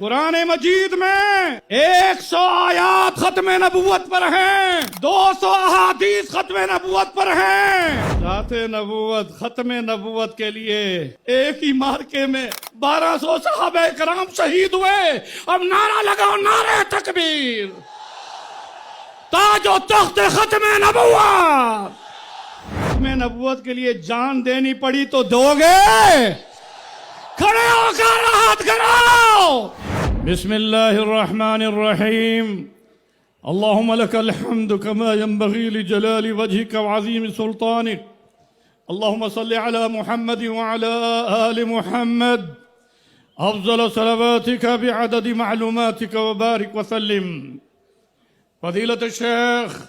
قرآن مجید میں 100 آیات ختم نبوت پر ہیں، 200 احادیث ختم نبوت پر ہیں۔ ذات نبوت ختم نبوت کے لیے ایک ہی مارکے میں 1200 صحابہ کرام شہید ہوئے۔ اب نعرہ لگاؤ، نعرہ تکبیر، تاج و تخت ختم نبوت۔ ختم نبوت کے لیے جان دینی پڑی تو دو گے؟ کھڑے ہو کر ہاتھ کراؤ۔ بسم اللہ الرحمن الرحیم۔ اللہم لک الحمد کما ينبغی لجلال وجہک وعظیم سلطانک۔ اللہم صل علی محمد وعلی آل محمد افضل صلواتک بعدد معلوماتک وبارک وسلم۔ فضیلت الشیخ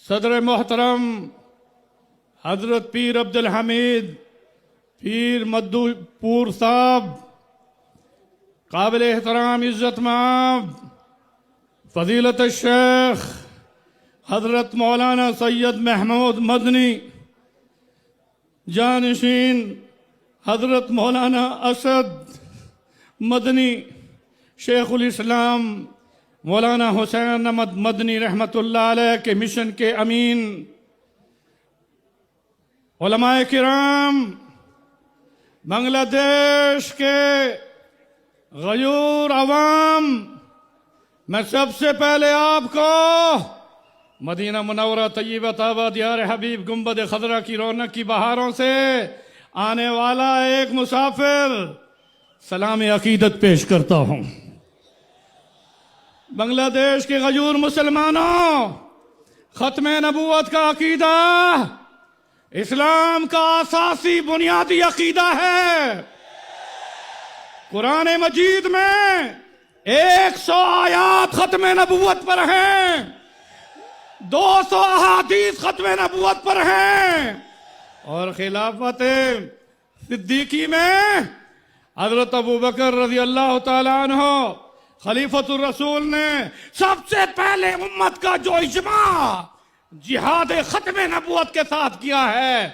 صدر محترم حضرت پیر عبدالحمید پیر مدو پور صاحب، قابل احترام عزت مآب فضیلت الشیخ حضرت مولانا سید محمود مدنی، جانشین حضرت مولانا اسد مدنی، شیخ الاسلام مولانا حسین احمد مدنی رحمت اللہ علیہ کے مشن کے امین، علماء کرام، بنگلہ دیش کے غیور عوام، میں سب سے پہلے آپ کو مدینہ منورہ طیبہ طیبہ دیار حبیب گنبد خضرا کی رونق کی بہاروں سے آنے والا ایک مسافر سلام عقیدت پیش کرتا ہوں۔ بنگلہ دیش کے غیور مسلمانوں، ختم نبوت کا عقیدہ اسلام کا اساسی بنیادی عقیدہ ہے۔ قرآن مجید میں 100 آیات ختم نبوت پر ہیں، 200 احادیث ختم نبوت پر ہیں، اور خلافت صدیقی میں حضرت ابوبکر رضی اللہ تعالیٰ عنہ خلیفۃ الرسول نے سب سے پہلے امت کا جو اجماع جہاد ختم نبوت کے ساتھ کیا ہے،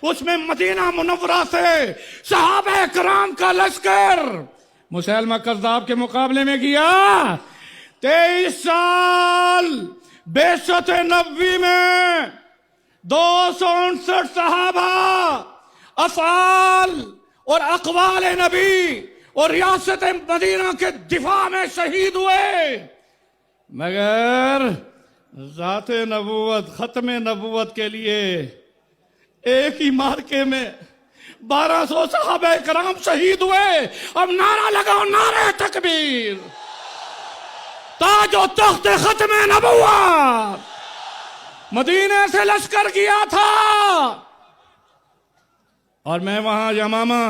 اس میں مدینہ منورہ سے صحابہ کرام کا لشکر مسیلمہ کذاب کے مقابلے میں گیا۔ 23 سال بعثت نبوی میں 259 صحابہ افعال اور اقوال نبی اور ریاست مدینہ کے دفاع میں شہید ہوئے، مگر ذات نبوت ختم نبوت کے لیے ایک ہی مارکے میں 1200 صحابہ کرام شہید ہوئے۔ اب نعرہ لگاؤ، نعرہ تکبیر، تاج و تخت ختم نبوت۔ مدینے سے لشکر کیا تھا، اور میں وہاں یمامہ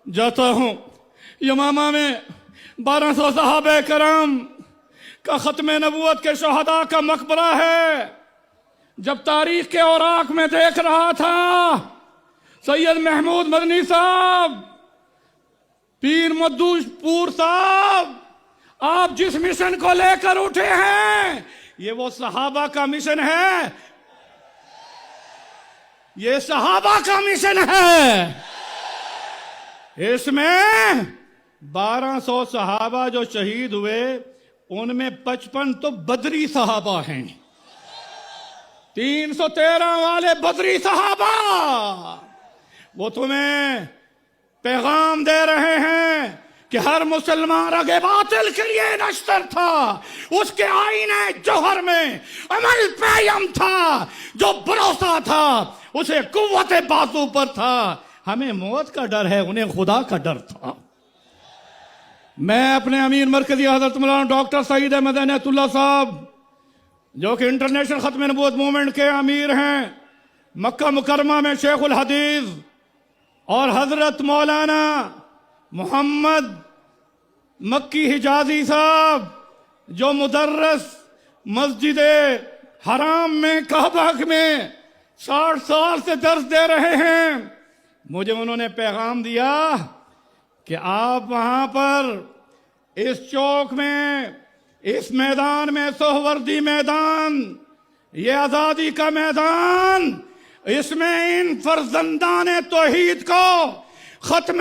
جاتا ہوں۔ یمامہ میں 1200 صحابہ کرام کا ختم نبوت کے شہداء کا مقبرہ ہے۔ جب تاریخ کے اوراق میں دیکھ رہا تھا، سید محمود مدنی صاحب، پیر مدو پور صاحب، آپ جس مشن کو لے کر اٹھے ہیں، یہ وہ صحابہ کا مشن ہے، یہ صحابہ کا مشن ہے۔ اس میں 1200 صحابہ جو شہید ہوئے، ان میں 55 تو بدری صحابہ ہیں، 313 والے بدری صحابہ۔ وہ تمہیں پیغام دے رہے ہیں کہ ہر مسلمان رگ باطل کے لیے نشتر تھا، اس کے آئینہ جوہر میں عمل پیم تھا، جو بھروسہ تھا اسے قوت بازو پر تھا۔ ہمیں موت کا ڈر ہے، انہیں خدا کا ڈر تھا۔ میں اپنے امیر مرکزی حضرت مولانا ڈاکٹر سعید احمد عنایت اللہ صاحب، جو کہ انٹرنیشنل ختم نبوت موومنٹ کے امیر ہیں، مکہ مکرمہ میں شیخ الحدیث، اور حضرت مولانا محمد مکی حجازی صاحب، جو مدرس مسجد حرام میں کعبہ میں 60 سال سے درس دے رہے ہیں، مجھے انہوں نے پیغام دیا کہ آپ وہاں پر اس چوک میں، اس میدان میں، سہروردی میدان، یہ آزادی کا میدان، اس میں ان فرزندان توحید کو ختم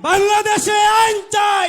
বাংলাদেশে আইন চাই।